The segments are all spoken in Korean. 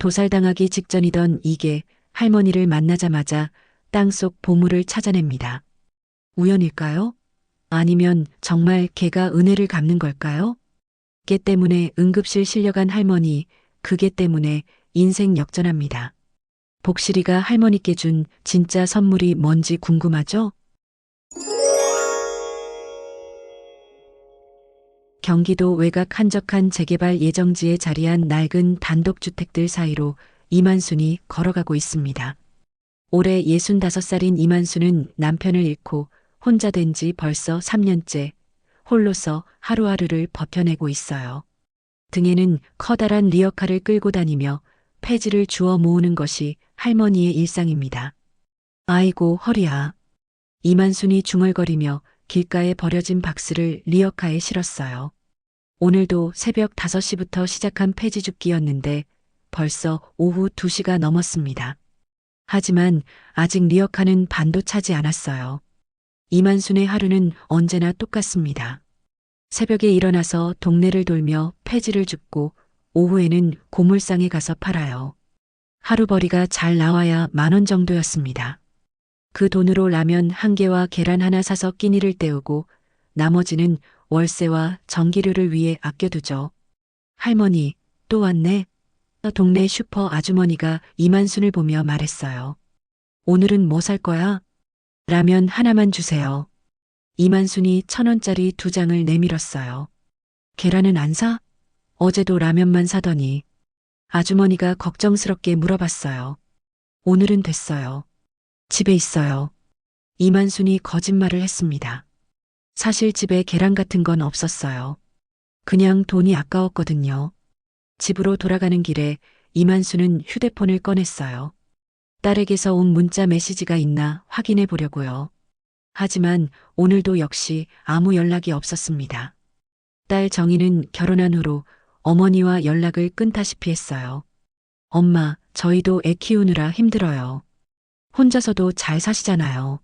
도살당하기 직전이던 이게 할머니를 만나자마자 땅속 보물을 찾아냅니다. 우연일까요? 아니면 정말 개가 은혜를 갚는 걸까요? 개 때문에 응급실 실려간 할머니, 그 개 때문에 인생 역전합니다. 복실이가 할머니께 준 진짜 선물이 뭔지 궁금하죠? 경기도 외곽 한적한 재개발 예정지에 자리한 낡은 단독주택들 사이로 이만순이 걸어가고 있습니다. 올해 65살인 이만순은 남편을 잃고 혼자 된 지 벌써 3년째 홀로서 하루하루를 버텨내고 있어요. 등에는 커다란 리어카를 끌고 다니며 폐지를 주워 모으는 것이 할머니의 일상입니다. 아이고 허리야. 이만순이 중얼거리며 길가에 버려진 박스를 리어카에 실었어요. 오늘도 새벽 5시부터 시작한 폐지 줍기였는데 벌써 오후 2시가 넘었습니다. 하지만 아직 리어카는 반도 차지 않았어요. 이만순의 하루는 언제나 똑같습니다. 새벽에 일어나서 동네를 돌며 폐지를 줍고 오후에는 고물상에 가서 팔아요. 하루벌이가 잘 나와야 10,000원 정도였습니다. 그 돈으로 라면 1개와 계란 하나 사서 끼니를 때우고 나머지는 월세와 전기료를 위해 아껴두죠. 할머니, 또 왔네. 동네 슈퍼 아주머니가 이만순을 보며 말했어요. 오늘은 뭐 살 거야? 라면 하나만 주세요. 이만순이 1,000원짜리 2장을 내밀었어요. 계란은 안 사? 어제도 라면만 사더니. 아주머니가 걱정스럽게 물어봤어요. 오늘은 됐어요. 집에 있어요. 이만순이 거짓말을 했습니다. 사실 집에 계란 같은 건 없었어요. 그냥 돈이 아까웠거든요. 집으로 돌아가는 길에 이만순은 휴대폰을 꺼냈어요. 딸에게서 온 문자 메시지가 있나 확인해 보려고요. 하지만 오늘도 역시 아무 연락이 없었습니다. 딸 정희는 결혼한 후로 어머니와 연락을 끊다시피 했어요. 엄마, 저희도 애 키우느라 힘들어요. 혼자서도 잘 사시잖아요.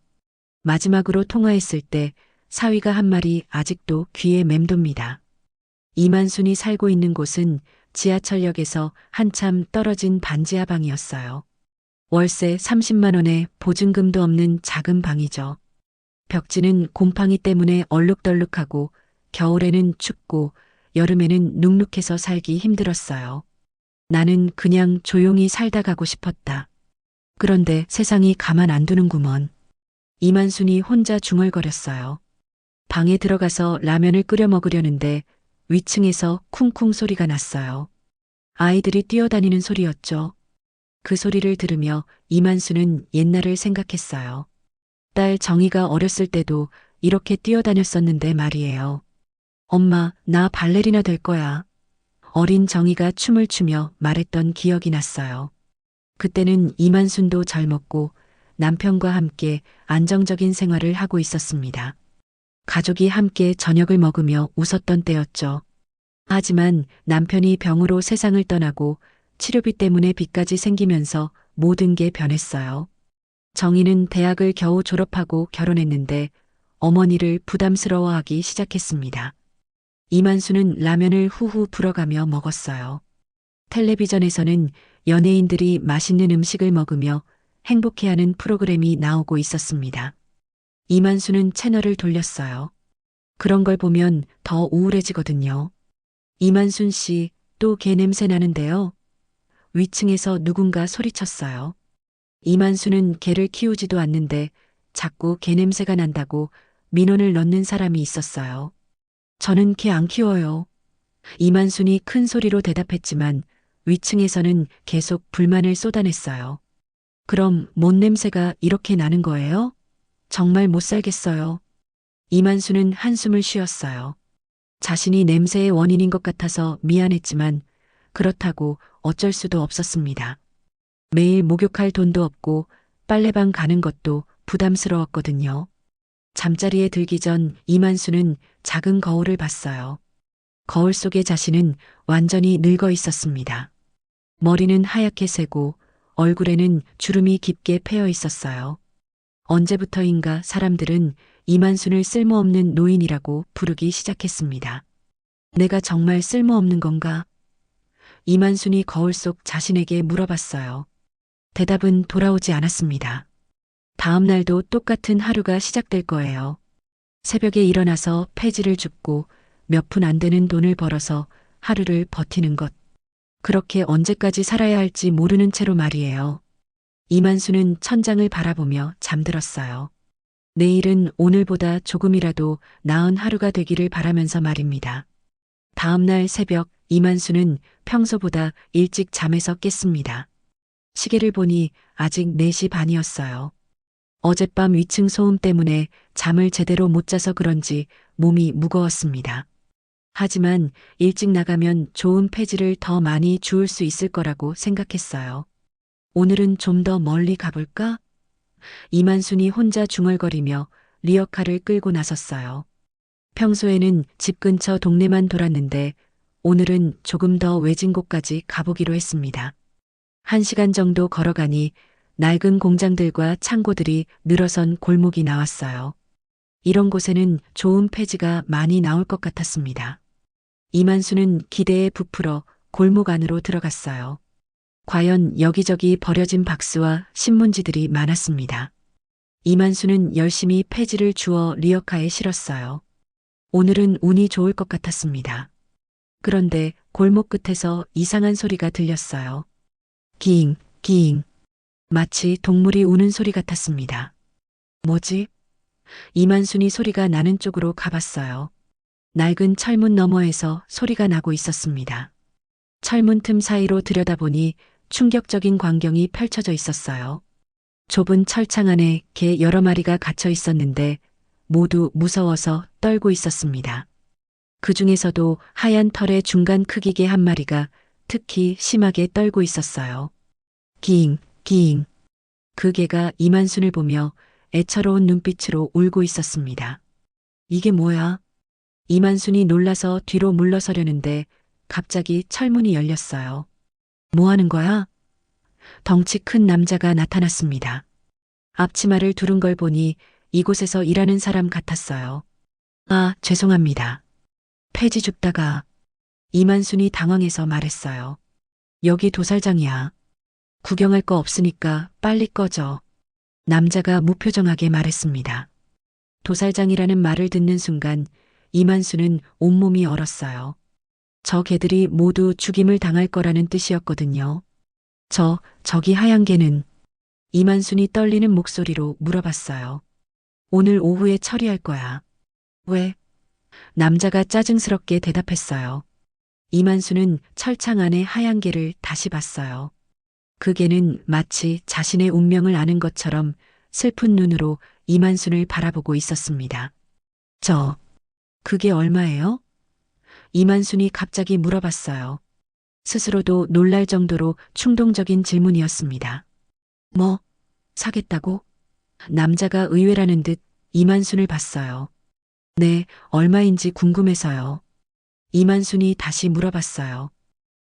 마지막으로 통화했을 때 사위가 한 말이 아직도 귀에 맴돕니다. 이만순이 살고 있는 곳은 지하철역에서 한참 떨어진 반지하방이었어요. 월세 30만 원에 보증금도 없는 작은 방이죠. 벽지는 곰팡이 때문에 얼룩덜룩하고 겨울에는 춥고 여름에는 눅눅해서 살기 힘들었어요. 나는 그냥 조용히 살다 가고 싶었다. 그런데 세상이 가만 안 두는구먼. 이만순이 혼자 중얼거렸어요. 방에 들어가서 라면을 끓여 먹으려는데 위층에서 쿵쿵 소리가 났어요. 아이들이 뛰어다니는 소리였죠. 그 소리를 들으며 이만순은 옛날을 생각했어요. 딸 정희가 어렸을 때도 이렇게 뛰어다녔었는데 말이에요. 엄마, 나 발레리나 될 거야. 어린 정희가 춤을 추며 말했던 기억이 났어요. 그때는 이만순도 젊었고 남편과 함께 안정적인 생활을 하고 있었습니다. 가족이 함께 저녁을 먹으며 웃었던 때였죠. 하지만 남편이 병으로 세상을 떠나고 치료비 때문에 빚까지 생기면서 모든 게 변했어요. 정희는 대학을 겨우 졸업하고 결혼했는데 어머니를 부담스러워하기 시작했습니다. 이만수는 라면을 후후 불어가며 먹었어요. 텔레비전에서는 연예인들이 맛있는 음식을 먹으며 행복해하는 프로그램이 나오고 있었습니다. 이만수는 채널을 돌렸어요. 그런 걸 보면 더 우울해지거든요. 이만순 씨, 또 개 냄새 나는데요. 위층에서 누군가 소리쳤어요. 이만수는 개를 키우지도 않는데 자꾸 개 냄새가 난다고 민원을 넣는 사람이 있었어요. 저는 개 안 키워요. 이만순이 큰 소리로 대답했지만 위층에서는 계속 불만을 쏟아냈어요. 그럼 뭔 냄새가 이렇게 나는 거예요? 정말 못 살겠어요. 이만수는 한숨을 쉬었어요. 자신이 냄새의 원인인 것 같아서 미안했지만 그렇다고 어쩔 수도 없었습니다. 매일 목욕할 돈도 없고 빨래방 가는 것도 부담스러웠거든요. 잠자리에 들기 전 이만수는 작은 거울을 봤어요. 거울 속의 자신은 완전히 늙어 있었습니다. 머리는 하얗게 새고 얼굴에는 주름이 깊게 패여 있었어요. 언제부터인가 사람들은 이만순을 쓸모없는 노인이라고 부르기 시작했습니다. 내가 정말 쓸모없는 건가? 이만순이 거울 속 자신에게 물어봤어요. 대답은 돌아오지 않았습니다. 다음 날도 똑같은 하루가 시작될 거예요. 새벽에 일어나서 폐지를 줍고 몇 푼 안 되는 돈을 벌어서 하루를 버티는 것. 그렇게 언제까지 살아야 할지 모르는 채로 말이에요. 이만수는 천장을 바라보며 잠들었어요. 내일은 오늘보다 조금이라도 나은 하루가 되기를 바라면서 말입니다. 다음 날 새벽 이만수는 평소보다 일찍 잠에서 깼습니다. 시계를 보니 아직 4시 반이었어요. 어젯밤 위층 소음 때문에 잠을 제대로 못 자서 그런지 몸이 무거웠습니다. 하지만 일찍 나가면 좋은 폐지를 더 많이 주울 수 있을 거라고 생각했어요. 오늘은 좀 더 멀리 가볼까? 이만순이 혼자 중얼거리며 리어카를 끌고 나섰어요. 평소에는 집 근처 동네만 돌았는데 오늘은 조금 더 외진 곳까지 가보기로 했습니다. 1시간 정도 걸어가니 낡은 공장들과 창고들이 늘어선 골목이 나왔어요. 이런 곳에는 좋은 폐지가 많이 나올 것 같았습니다. 이만수는 기대에 부풀어 골목 안으로 들어갔어요. 과연 여기저기 버려진 박스와 신문지들이 많았습니다. 이만수는 열심히 폐지를 주워 리어카에 실었어요. 오늘은 운이 좋을 것 같았습니다. 그런데 골목 끝에서 이상한 소리가 들렸어요. 기잉, 기잉. 마치 동물이 우는 소리 같았습니다. 뭐지? 이만순이 소리가 나는 쪽으로 가봤어요. 낡은 철문 너머에서 소리가 나고 있었습니다. 철문 틈 사이로 들여다보니 충격적인 광경이 펼쳐져 있었어요. 좁은 철창 안에 개 여러 마리가 갇혀 있었는데 모두 무서워서 떨고 있었습니다. 그 중에서도 하얀 털의 중간 크기 개 한 마리가 특히 심하게 떨고 있었어요. 기잉, 기잉. 그 개가 이만순을 보며 애처로운 눈빛으로 울고 있었습니다. 이게 뭐야? 이만순이 놀라서 뒤로 물러서려는데 갑자기 철문이 열렸어요. 뭐 하는 거야? 덩치 큰 남자가 나타났습니다. 앞치마를 두른 걸 보니 이곳에서 일하는 사람 같았어요. 아, 죄송합니다. 폐지 줍다가 이만순이 당황해서 말했어요. 여기 도살장이야. 구경할 거 없으니까 빨리 꺼져. 남자가 무표정하게 말했습니다. 도살장이라는 말을 듣는 순간 이만수는 온몸이 얼었어요. 저 개들이 모두 죽임을 당할 거라는 뜻이었거든요. 저기 하얀 개는? 이만순이 떨리는 목소리로 물어봤어요. 오늘 오후에 처리할 거야. 왜? 남자가 짜증스럽게 대답했어요. 이만수는 철창 안에 하얀 개를 다시 봤어요. 그 개는 마치 자신의 운명을 아는 것처럼 슬픈 눈으로 이만순을 바라보고 있었습니다. 그게 얼마예요? 이만순이 갑자기 물어봤어요. 스스로도 놀랄 정도로 충동적인 질문이었습니다. 뭐, 사겠다고? 남자가 의외라는 듯 이만순을 봤어요. 네, 얼마인지 궁금해서요. 이만순이 다시 물어봤어요.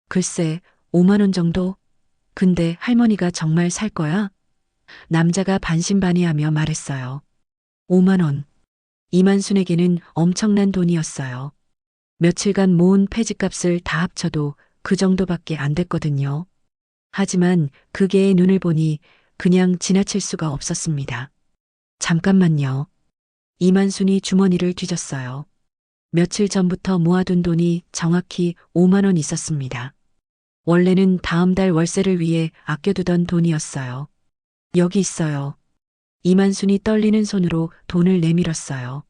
글쎄, 5만 원 정도? 근데 할머니가 정말 살 거야? 남자가 반신반의하며 말했어요. 5만 원. 이만순에게는 엄청난 돈이었어요. 며칠간 모은 폐지값을 다 합쳐도 그 정도밖에 안 됐거든요. 하지만 그 개의 눈을 보니 그냥 지나칠 수가 없었습니다. 잠깐만요. 이만순이 주머니를 뒤졌어요. 며칠 전부터 모아둔 돈이 정확히 5만 원 있었습니다. 원래는 다음 달 월세를 위해 아껴두던 돈이었어요. 여기 있어요. 이만순이 떨리는 손으로 돈을 내밀었어요.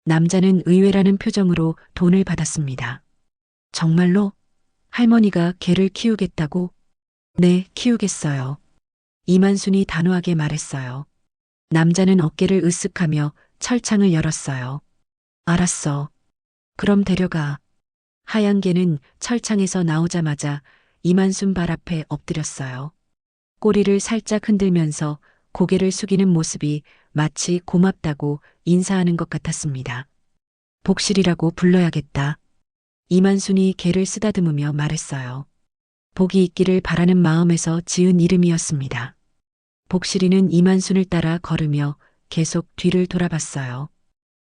남자는 의외라는 표정으로 돈을 받았습니다. 정말로? 할머니가 개를 키우겠다고? 네, 키우겠어요. 이만순이 단호하게 말했어요. 남자는 어깨를 으쓱하며 철창을 열었어요. 알았어. 그럼 데려가. 하얀 개는 철창에서 나오자마자 이만순 발 앞에 엎드렸어요. 꼬리를 살짝 흔들면서 고개를 숙이는 모습이 마치 고맙다고 인사하는 것 같았습니다. 복실이라고 불러야겠다. 이만순이 개를 쓰다듬으며 말했어요. 복이 있기를 바라는 마음에서 지은 이름이었습니다. 복실이는 이만순을 따라 걸으며 계속 뒤를 돌아봤어요.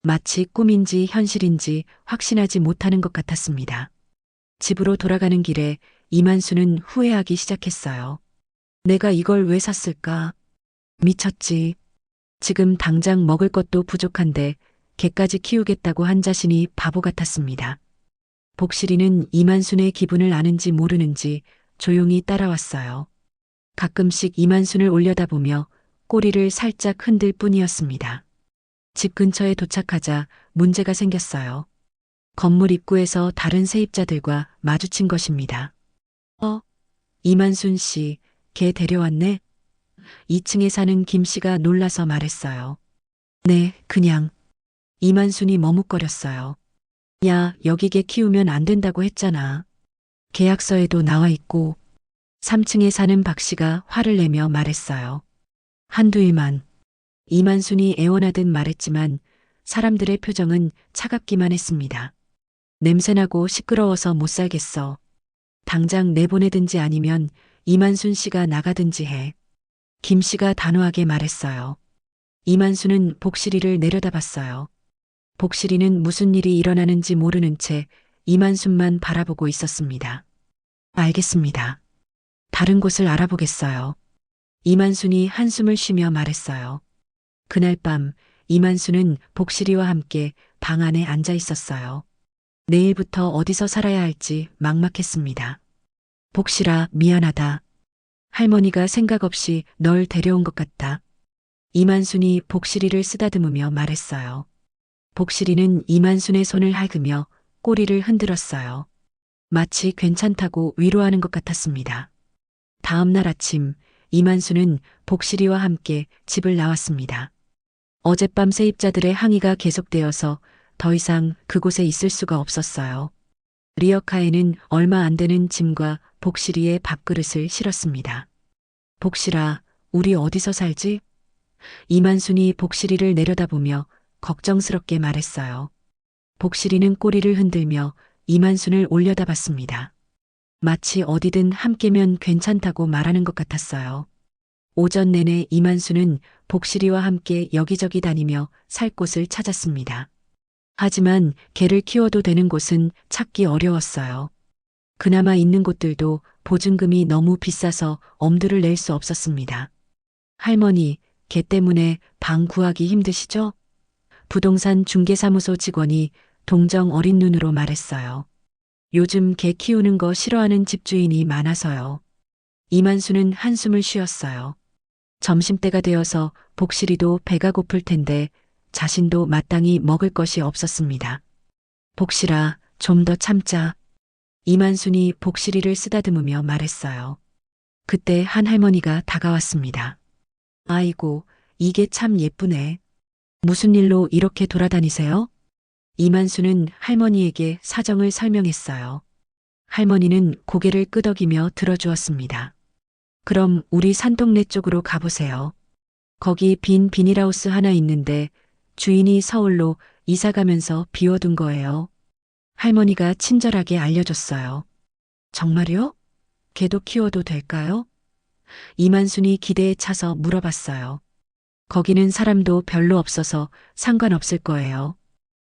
마치 꿈인지 현실인지 확신하지 못하는 것 같았습니다. 집으로 돌아가는 길에 이만수는 후회하기 시작했어요. 내가 이걸 왜 샀을까? 미쳤지. 지금 당장 먹을 것도 부족한데 개까지 키우겠다고 한 자신이 바보 같았습니다. 복실이는 이만순의 기분을 아는지 모르는지 조용히 따라왔어요. 가끔씩 이만순을 올려다보며 꼬리를 살짝 흔들 뿐이었습니다. 집 근처에 도착하자 문제가 생겼어요. 건물 입구에서 다른 세입자들과 마주친 것입니다. 이만순 씨, 개 데려왔네? 2층에 사는 김 씨가 놀라서 말했어요. 네, 그냥. 이만순이 머뭇거렸어요. 야, 여기 개 키우면 안 된다고 했잖아. 계약서에도 나와 있고. 3층에 사는 박 씨가 화를 내며 말했어요. 한두 일만. 이만순이 애원하듯 말했지만 사람들의 표정은 차갑기만 했습니다. 냄새나고 시끄러워서 못 살겠어. 당장 내보내든지 아니면 이만순 씨가 나가든지 해. 김 씨가 단호하게 말했어요. 이만순은 복실이를 내려다봤어요. 복실이는 무슨 일이 일어나는지 모르는 채 이만순만 바라보고 있었습니다. 알겠습니다. 다른 곳을 알아보겠어요. 이만순이 한숨을 쉬며 말했어요. 그날 밤 이만순은 복실이와 함께 방 안에 앉아 있었어요. 내일부터 어디서 살아야 할지 막막했습니다. 복실아, 미안하다. 할머니가 생각 없이 널 데려온 것 같다. 이만순이 복실이를 쓰다듬으며 말했어요. 복실이는 이만순의 손을 핥으며 꼬리를 흔들었어요. 마치 괜찮다고 위로하는 것 같았습니다. 다음 날 아침 이만순은 복실이와 함께 집을 나왔습니다. 어젯밤 세입자들의 항의가 계속되어서 더 이상 그곳에 있을 수가 없었어요. 리어카에는 얼마 안 되는 짐과 복실이의 밥그릇을 실었습니다. 복실아, 우리 어디서 살지? 이만순이 복실이를 내려다보며 걱정스럽게 말했어요. 복실이는 꼬리를 흔들며 이만순을 올려다봤습니다. 마치 어디든 함께면 괜찮다고 말하는 것 같았어요. 오전 내내 이만순은 복실이와 함께 여기저기 다니며 살 곳을 찾았습니다. 하지만 개를 키워도 되는 곳은 찾기 어려웠어요. 그나마 있는 곳들도 보증금이 너무 비싸서 엄두를 낼 수 없었습니다. 할머니, 개 때문에 방 구하기 힘드시죠? 부동산 중개사무소 직원이 동정 어린 눈으로 말했어요. 요즘 개 키우는 거 싫어하는 집주인이 많아서요. 이만수는 한숨을 쉬었어요. 점심때가 되어서 복실이도 배가 고플 텐데 자신도 마땅히 먹을 것이 없었습니다. 복실아, 좀 더 참자. 이만순이 복실이를 쓰다듬으며 말했어요. 그때 한 할머니가 다가왔습니다. 아이고, 이게 참 예쁘네. 무슨 일로 이렇게 돌아다니세요? 이만수는 할머니에게 사정을 설명했어요. 할머니는 고개를 끄덕이며 들어주었습니다. 그럼 우리 산동네 쪽으로 가보세요. 거기 빈 비닐하우스 하나 있는데 주인이 서울로 이사 가면서 비워둔 거예요. 할머니가 친절하게 알려줬어요. 정말요? 개도 키워도 될까요? 이만순이 기대에 차서 물어봤어요. 거기는 사람도 별로 없어서 상관없을 거예요.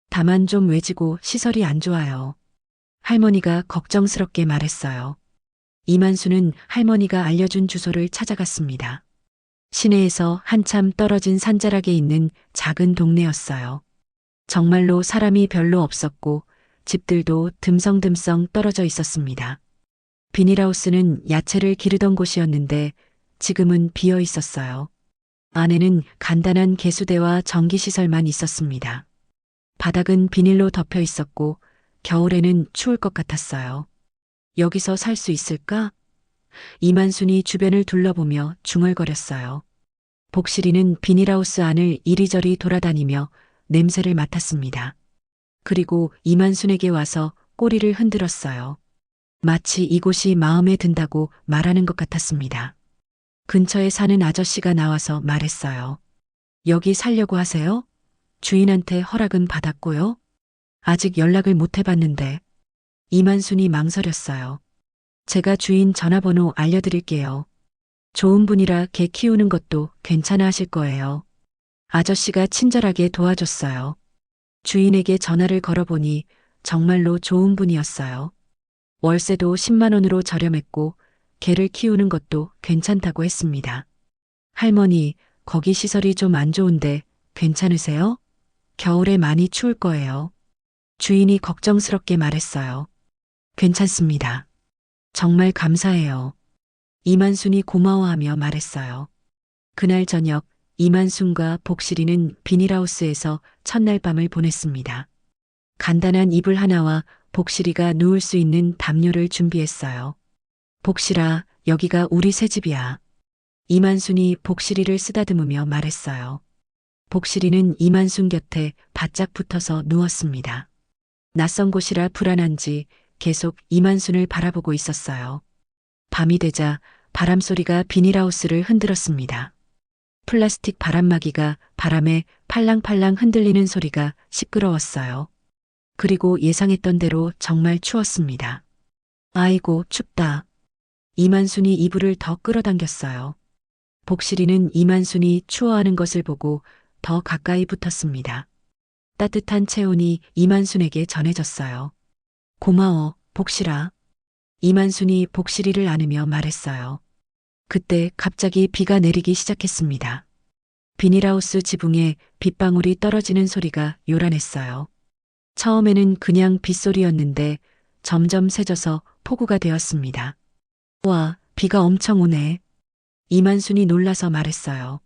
다만 좀 외지고 시설이 안 좋아요. 할머니가 걱정스럽게 말했어요. 이만수는 할머니가 알려준 주소를 찾아갔습니다. 시내에서 한참 떨어진 산자락에 있는 작은 동네였어요. 정말로 사람이 별로 없었고 집들도 듬성듬성 떨어져 있었습니다. 비닐하우스는 야채를 기르던 곳이었는데 지금은 비어 있었어요. 안에는 간단한 개수대와 전기시설만 있었습니다. 바닥은 비닐로 덮여 있었고 겨울에는 추울 것 같았어요. 여기서 살 수 있을까? 이만순이 주변을 둘러보며 중얼거렸어요. 복실이는 비닐하우스 안을 이리저리 돌아다니며 냄새를 맡았습니다. 그리고 이만순에게 와서 꼬리를 흔들었어요. 마치 이곳이 마음에 든다고 말하는 것 같았습니다. 근처에 사는 아저씨가 나와서 말했어요. 여기 살려고 하세요? 주인한테 허락은 받았고요. 아직 연락을 못 해봤는데. 이만순이 망설였어요. 제가 주인 전화번호 알려드릴게요. 좋은 분이라 개 키우는 것도 괜찮아 하실 거예요. 아저씨가 친절하게 도와줬어요. 주인에게 전화를 걸어보니 정말로 좋은 분이었어요. 월세도 10만 원으로 저렴했고 개를 키우는 것도 괜찮다고 했습니다. 할머니, 거기 시설이 좀 안 좋은데 괜찮으세요? 겨울에 많이 추울 거예요. 주인이 걱정스럽게 말했어요. 괜찮습니다. 정말 감사해요. 이만순이 고마워하며 말했어요. 그날 저녁 이만순과 복실이는 비닐하우스에서 첫날 밤을 보냈습니다. 간단한 이불 하나와 복실이가 누울 수 있는 담요를 준비했어요. 복실아, 여기가 우리 새 집이야. 이만순이 복실이를 쓰다듬으며 말했어요. 복실이는 이만순 곁에 바짝 붙어서 누웠습니다. 낯선 곳이라 불안한지 계속 이만순을 바라보고 있었어요. 밤이 되자 바람소리가 비닐하우스를 흔들었습니다. 플라스틱 바람막이가 바람에 팔랑팔랑 흔들리는 소리가 시끄러웠어요. 그리고 예상했던 대로 정말 추웠습니다. 아이고, 춥다. 이만순이 이불을 더 끌어당겼어요. 복실이는 이만순이 추워하는 것을 보고 더 가까이 붙었습니다. 따뜻한 체온이 이만순에게 전해졌어요. 고마워, 복실아. 이만순이 복실이를 안으며 말했어요. 그때 갑자기 비가 내리기 시작했습니다. 비닐하우스 지붕에 빗방울이 떨어지는 소리가 요란했어요. 처음에는 그냥 빗소리였는데 점점 새져서 폭우가 되었습니다. 와, 비가 엄청 오네. 이만순이 놀라서 말했어요.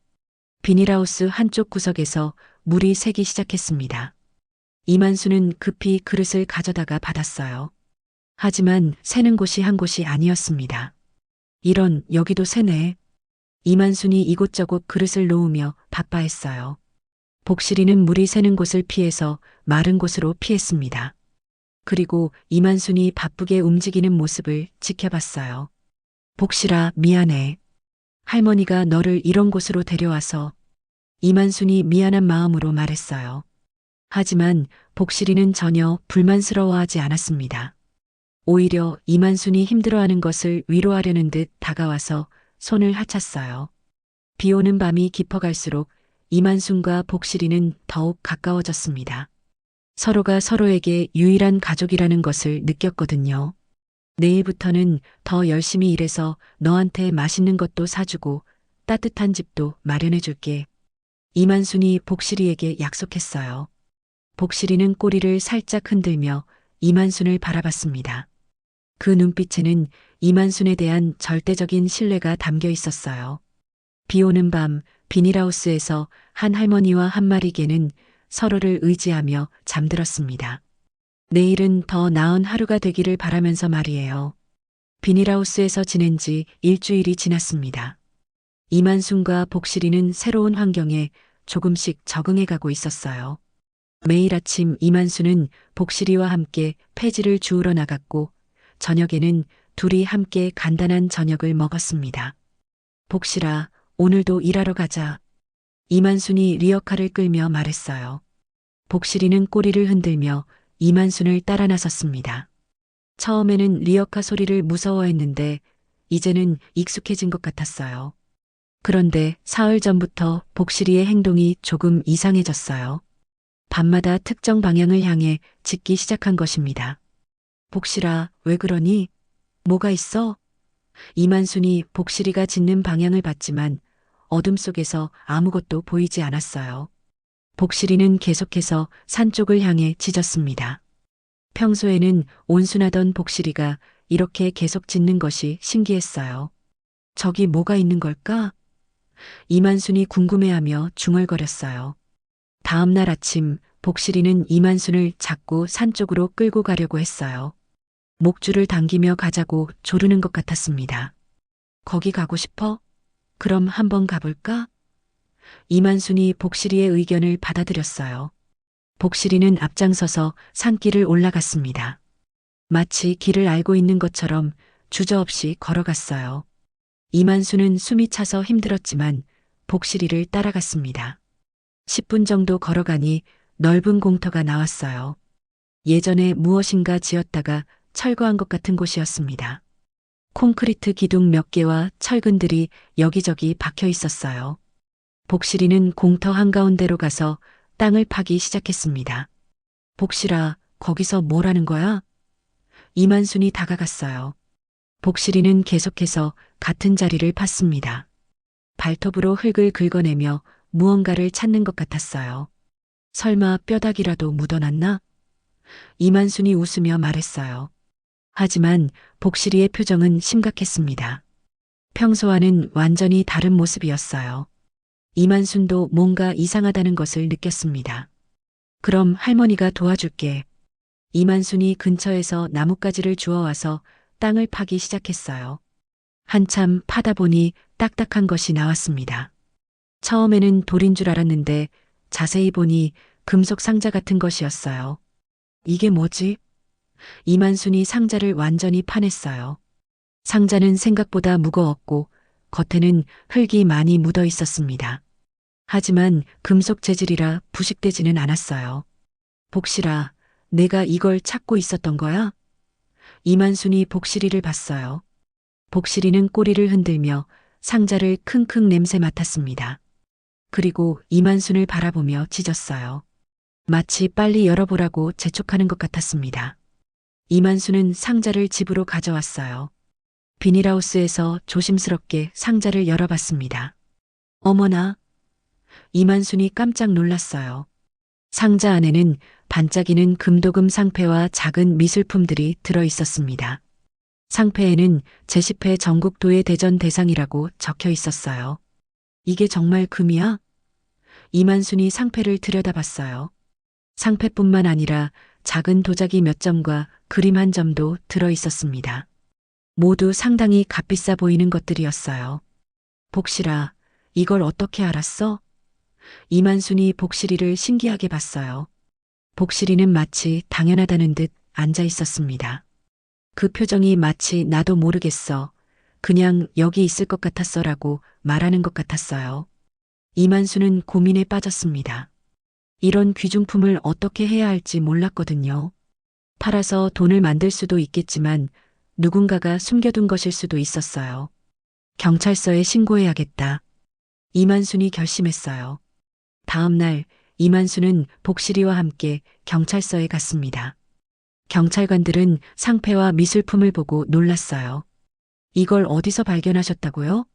비닐하우스 한쪽 구석에서 물이 새기 시작했습니다. 이만순은 급히 그릇을 가져다가 받았어요. 하지만 새는 곳이 한 곳이 아니었습니다. 이런, 여기도 새네. 이만순이 이곳저곳 그릇을 놓으며 바빠했어요. 복실이는 물이 새는 곳을 피해서 마른 곳으로 피했습니다. 그리고 이만순이 바쁘게 움직이는 모습을 지켜봤어요. 복실아, 미안해. 할머니가 너를 이런 곳으로 데려와서. 이만순이 미안한 마음으로 말했어요. 하지만 복실이는 전혀 불만스러워하지 않았습니다. 오히려 이만순이 힘들어하는 것을 위로하려는 듯 다가와서 손을 하찼어요. 비 오는 밤이 깊어갈수록 이만순과 복실이는 더욱 가까워졌습니다. 서로가 서로에게 유일한 가족이라는 것을 느꼈거든요. 내일부터는 더 열심히 일해서 너한테 맛있는 것도 사주고 따뜻한 집도 마련해줄게. 이만순이 복실이에게 약속했어요. 복실이는 꼬리를 살짝 흔들며 이만순을 바라봤습니다. 그 눈빛에는 이만순에 대한 절대적인 신뢰가 담겨 있었어요. 비 오는 밤 비닐하우스에서 한 할머니와 한 마리 개는 서로를 의지하며 잠들었습니다. 내일은 더 나은 하루가 되기를 바라면서 말이에요. 비닐하우스에서 지낸 지 일주일이 지났습니다. 이만순과 복실이는 새로운 환경에 조금씩 적응해가고 있었어요. 매일 아침 이만순은 복실이와 함께 폐지를 주우러 나갔고 저녁에는 둘이 함께 간단한 저녁을 먹었습니다. 복실아, 오늘도 일하러 가자. 이만순이 리어카를 끌며 말했어요. 복실이는 꼬리를 흔들며 이만순을 따라 나섰습니다. 처음에는 리어카 소리를 무서워했는데 이제는 익숙해진 것 같았어요. 그런데 사흘 전부터 복실이의 행동이 조금 이상해졌어요. 밤마다 특정 방향을 향해 짖기 시작한 것입니다. 복실아, 왜 그러니? 뭐가 있어? 이만순이 복실이가 짖는 방향을 봤지만 어둠 속에서 아무것도 보이지 않았어요. 복실이는 계속해서 산 쪽을 향해 짖었습니다. 평소에는 온순하던 복실이가 이렇게 계속 짖는 것이 신기했어요. 저기 뭐가 있는 걸까? 이만순이 궁금해하며 중얼거렸어요. 다음 날 아침 복실이는 이만순을 자꾸 산 쪽으로 끌고 가려고 했어요. 목줄을 당기며 가자고 조르는 것 같았습니다. 거기 가고 싶어? 그럼 한번 가볼까? 이만순이 복실이의 의견을 받아들였어요. 복실이는 앞장서서 산길을 올라갔습니다. 마치 길을 알고 있는 것처럼 주저없이 걸어갔어요. 이만순은 숨이 차서 힘들었지만 복실이를 따라갔습니다. 10분 정도 걸어가니 넓은 공터가 나왔어요. 예전에 무엇인가 지었다가 철거한 것 같은 곳이었습니다. 콘크리트 기둥 몇 개와 철근들이 여기저기 박혀 있었어요. 복실이는 공터 한가운데로 가서 땅을 파기 시작했습니다. 복실아, 거기서 뭘 하는 거야? 이만순이 다가갔어요. 복실이는 계속해서 같은 자리를 팠습니다. 발톱으로 흙을 긁어내며 무언가를 찾는 것 같았어요. 설마 뼈다귀라도 묻어났나? 이만순이 웃으며 말했어요. 하지만 복실이의 표정은 심각했습니다. 평소와는 완전히 다른 모습이었어요. 이만순도 뭔가 이상하다는 것을 느꼈습니다. 그럼 할머니가 도와줄게. 이만순이 근처에서 나뭇가지를 주워와서 땅을 파기 시작했어요. 한참 파다 보니 딱딱한 것이 나왔습니다. 처음에는 돌인 줄 알았는데 자세히 보니 금속 상자 같은 것이었어요. 이게 뭐지? 이만순이 상자를 완전히 파냈어요. 상자는 생각보다 무거웠고 겉에는 흙이 많이 묻어 있었습니다. 하지만 금속 재질이라 부식되지는 않았어요. 복실아, 내가 이걸 찾고 있었던 거야? 이만순이 복실이를 봤어요. 복실이는 꼬리를 흔들며 상자를 킁킁 냄새 맡았습니다. 그리고 이만순을 바라보며 짖었어요. 마치 빨리 열어보라고 재촉하는 것 같았습니다. 이만순은 상자를 집으로 가져왔어요. 비닐하우스에서 조심스럽게 상자를 열어봤습니다. 어머나! 이만순이 깜짝 놀랐어요. 상자 안에는 반짝이는 금도금 상패와 작은 미술품들이 들어 있었습니다. 상패에는 제10회 전국도예 대전 대상이라고 적혀 있었어요. 이게 정말 금이야? 이만순이 상패를 들여다봤어요. 상패뿐만 아니라 작은 도자기 몇 점과 그림 한 점도 들어 있었습니다. 모두 상당히 값비싸 보이는 것들이었어요. 복실아, 이걸 어떻게 알았어? 이만순이 복실이를 신기하게 봤어요. 복실이는 마치 당연하다는 듯 앉아 있었습니다. 그 표정이 마치 나도 모르겠어. 그냥 여기 있을 것 같았어라고 말하는 것 같았어요. 이만수는 고민에 빠졌습니다. 이런 귀중품을 어떻게 해야 할지 몰랐거든요. 팔아서 돈을 만들 수도 있겠지만 누군가가 숨겨둔 것일 수도 있었어요. 경찰서에 신고해야겠다. 이만순이 결심했어요. 다음 날 이만수는 복실이와 함께 경찰서에 갔습니다. 경찰관들은 상패와 미술품을 보고 놀랐어요. 이걸 어디서 발견하셨다고요?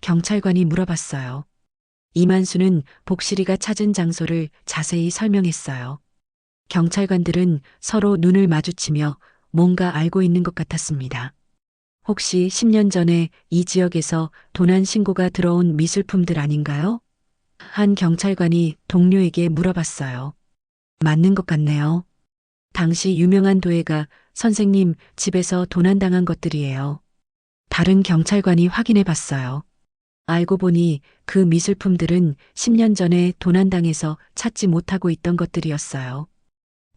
경찰관이 물어봤어요. 이만수는 복실이가 찾은 장소를 자세히 설명했어요. 경찰관들은 서로 눈을 마주치며 뭔가 알고 있는 것 같았습니다. 혹시 10년 전에 이 지역에서 도난 신고가 들어온 미술품들 아닌가요? 한 경찰관이 동료에게 물어봤어요. 맞는 것 같네요. 당시 유명한 도예가 선생님 집에서 도난당한 것들이에요. 다른 경찰관이 확인해 봤어요. 알고 보니 그 미술품들은 10년 전에 도난당해서 찾지 못하고 있던 것들이었어요.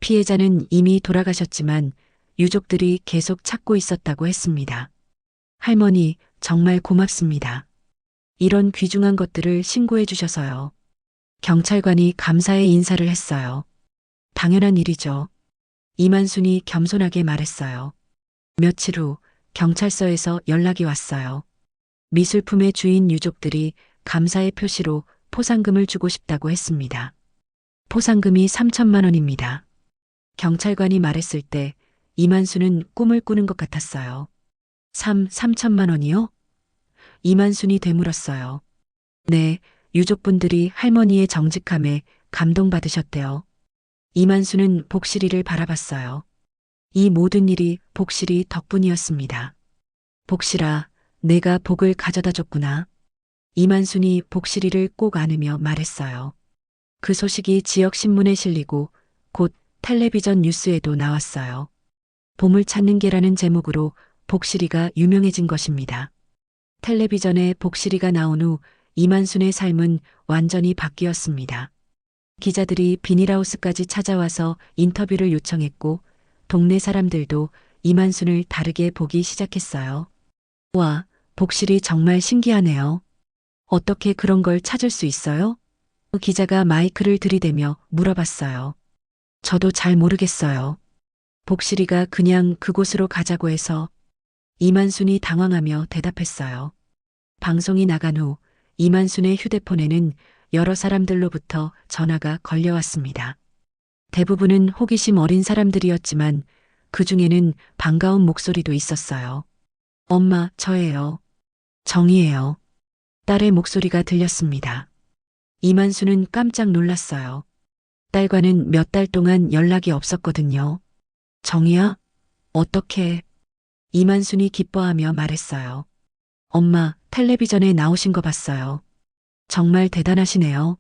피해자는 이미 돌아가셨지만 유족들이 계속 찾고 있었다고 했습니다. 할머니, 정말 고맙습니다. 이런 귀중한 것들을 신고해 주셔서요. 경찰관이 감사의 인사를 했어요. 당연한 일이죠. 이만순이 겸손하게 말했어요. 며칠 후 경찰서에서 연락이 왔어요. 미술품의 주인 유족들이 감사의 표시로 포상금을 주고 싶다고 했습니다. 포상금이 3천만 원입니다. 경찰관이 말했을 때 이만순은 꿈을 꾸는 것 같았어요. 3천만 원이요? 이만순이 되물었어요. 네, 유족분들이 할머니의 정직함에 감동받으셨대요. 이만수는 복실이를 바라봤어요. 이 모든 일이 복실이 덕분이었습니다. 복실아, 내가 복을 가져다 줬구나. 이만순이 복실이를 꼭 안으며 말했어요. 그 소식이 지역 신문에 실리고 곧 텔레비전 뉴스에도 나왔어요. 보물 찾는 개라는 제목으로 복실이가 유명해진 것입니다. 텔레비전에 복실이가 나온 후 이만순의 삶은 완전히 바뀌었습니다. 기자들이 비닐하우스까지 찾아와서 인터뷰를 요청했고 동네 사람들도 이만순을 다르게 보기 시작했어요. 와, 복실이 정말 신기하네요. 어떻게 그런 걸 찾을 수 있어요? 기자가 마이크를 들이대며 물어봤어요. 저도 잘 모르겠어요. 복실이가 그냥 그곳으로 가자고 해서 이만순이 당황하며 대답했어요. 방송이 나간 후 이만순의 휴대폰에는 여러 사람들로부터 전화가 걸려왔습니다. 대부분은 호기심 어린 사람들이었지만 그 중에는 반가운 목소리도 있었어요. 엄마, 저예요. 정이에요. 딸의 목소리가 들렸습니다. 이만수는 깜짝 놀랐어요. 딸과는 몇 달 동안 연락이 없었거든요. 정이야? 어떻게? 이만순이 기뻐하며 말했어요. 엄마, 텔레비전에 나오신 거 봤어요. 정말 대단하시네요.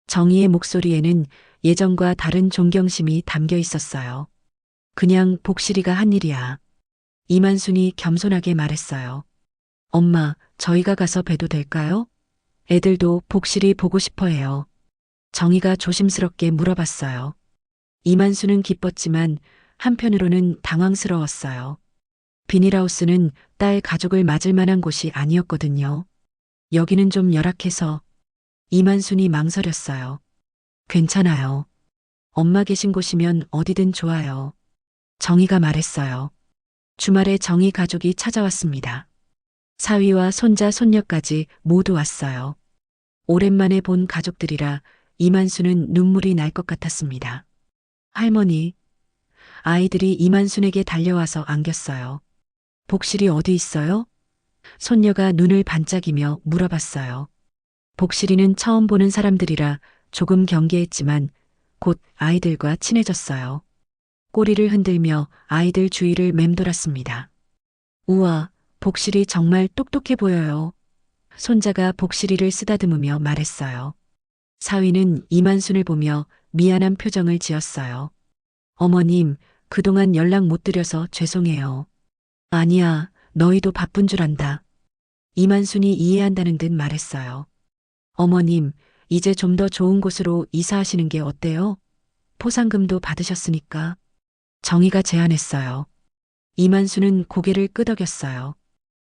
정희의 목소리에는 예전과 다른 존경심이 담겨 있었어요. 그냥 복실이가 한 일이야. 이만순이 겸손하게 말했어요. 엄마, 저희가 가서 봬도 될까요? 애들도 복실이 보고 싶어 해요. 정희가 조심스럽게 물어봤어요. 이만수는 기뻤지만 한편으로는 당황스러웠어요. 비닐하우스는 딸 가족을 맞을 만한 곳이 아니었거든요. 여기는 좀 열악해서 이만순이 망설였어요. 괜찮아요. 엄마 계신 곳이면 어디든 좋아요. 정희가 말했어요. 주말에 정희 가족이 찾아왔습니다. 사위와 손자, 손녀까지 모두 왔어요. 오랜만에 본 가족들이라 이만수는 눈물이 날 것 같았습니다. 할머니, 아이들이 이만순에게 달려와서 안겼어요. 복실이 어디 있어요? 손녀가 눈을 반짝이며 물어봤어요. 복실이는 처음 보는 사람들이라 조금 경계했지만 곧 아이들과 친해졌어요. 꼬리를 흔들며 아이들 주위를 맴돌았습니다. 우와, 복실이 정말 똑똑해 보여요. 손자가 복실이를 쓰다듬으며 말했어요. 사위는 이만순을 보며 미안한 표정을 지었어요. 어머님, 그동안 연락 못 드려서 죄송해요. 아니야, 너희도 바쁜 줄 안다. 이만순이 이해한다는 듯 말했어요. 어머님, 이제 좀 더 좋은 곳으로 이사하시는 게 어때요? 포상금도 받으셨으니까. 정희가 제안했어요. 이만수는 고개를 끄덕였어요.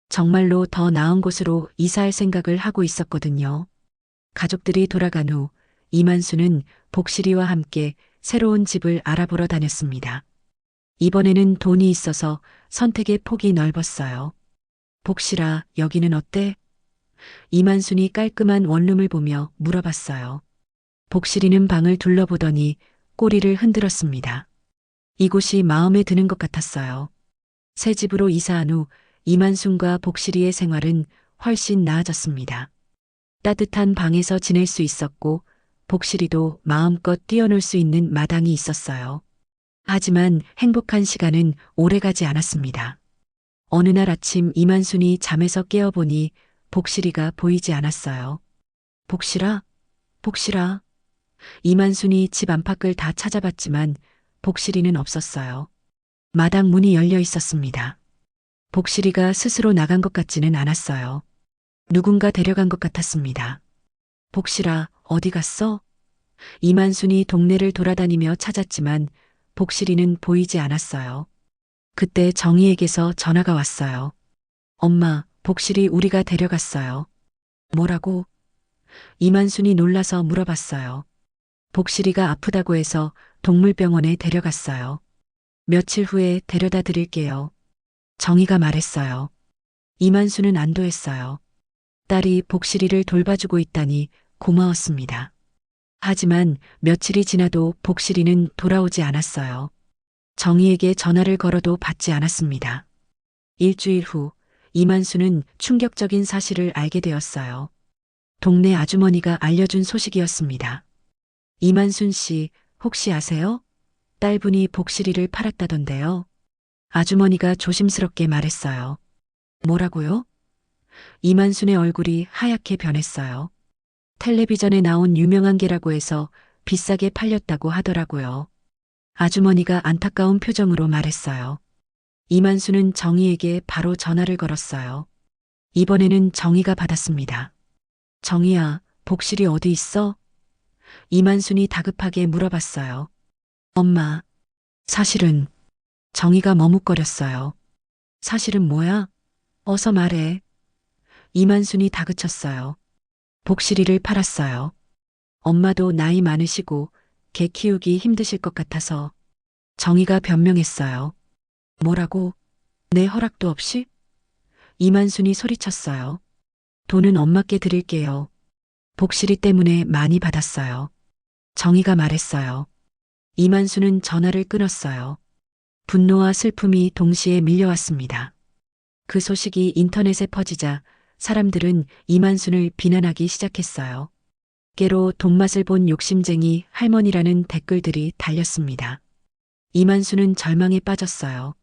정말로 더 나은 곳으로 이사할 생각을 하고 있었거든요. 가족들이 돌아간 후 이만수는 복실이와 함께 새로운 집을 알아보러 다녔습니다. 이번에는 돈이 있어서 선택의 폭이 넓었어요. 복실아, 여기는 어때? 이만순이 깔끔한 원룸을 보며 물어봤어요. 복실이는 방을 둘러보더니 꼬리를 흔들었습니다. 이곳이 마음에 드는 것 같았어요. 새 집으로 이사한 후 이만순과 복실이의 생활은 훨씬 나아졌습니다. 따뜻한 방에서 지낼 수 있었고 복실이도 마음껏 뛰어놀 수 있는 마당이 있었어요. 하지만 행복한 시간은 오래가지 않았습니다. 어느 날 아침 이만순이 잠에서 깨어보니 복실이가 보이지 않았어요. 복실아? 복실아? 이만순이 집 안팎을 다 찾아봤지만 복실이는 없었어요. 마당 문이 열려 있었습니다. 복실이가 스스로 나간 것 같지는 않았어요. 누군가 데려간 것 같았습니다. 복실아, 어디 갔어? 이만순이 동네를 돌아다니며 찾았지만 복실이는 보이지 않았어요. 그때 정희에게서 전화가 왔어요. 엄마, 복실이 우리가 데려갔어요. 뭐라고? 이만순이 놀라서 물어봤어요. 복실이가 아프다고 해서 동물병원에 데려갔어요. 며칠 후에 데려다 드릴게요. 정희가 말했어요. 이만수는 안도했어요. 딸이 복실이를 돌봐주고 있다니 고마웠습니다. 하지만 며칠이 지나도 복실이는 돌아오지 않았어요. 정희에게 전화를 걸어도 받지 않았습니다. 일주일 후 이만수는 충격적인 사실을 알게 되었어요. 동네 아주머니가 알려준 소식이었습니다. 이만순 씨, 혹시 아세요? 딸분이 복실이를 팔았다던데요. 아주머니가 조심스럽게 말했어요. 뭐라고요? 이만순의 얼굴이 하얗게 변했어요. 텔레비전에 나온 유명한 개라고 해서 비싸게 팔렸다고 하더라고요. 아주머니가 안타까운 표정으로 말했어요. 이만순은 정희에게 바로 전화를 걸었어요. 이번에는 정희가 받았습니다. 정희야, 복실이 어디 있어? 이만순이 다급하게 물어봤어요. 엄마, 사실은 정희가 머뭇거렸어요. 사실은 뭐야? 어서 말해. 이만순이 다그쳤어요. 복실이를 팔았어요. 엄마도 나이 많으시고 개 키우기 힘드실 것 같아서. 정희가 변명했어요. 뭐라고? 내 허락도 없이? 이만순이 소리쳤어요. 돈은 엄마께 드릴게요. 복실이 때문에 많이 받았어요. 정희가 말했어요. 이만수는 전화를 끊었어요. 분노와 슬픔이 동시에 밀려왔습니다. 그 소식이 인터넷에 퍼지자 사람들은 이만순을 비난하기 시작했어요. 깨로 돈맛을 본 욕심쟁이 할머니라는 댓글들이 달렸습니다. 이만순은 절망에 빠졌어요.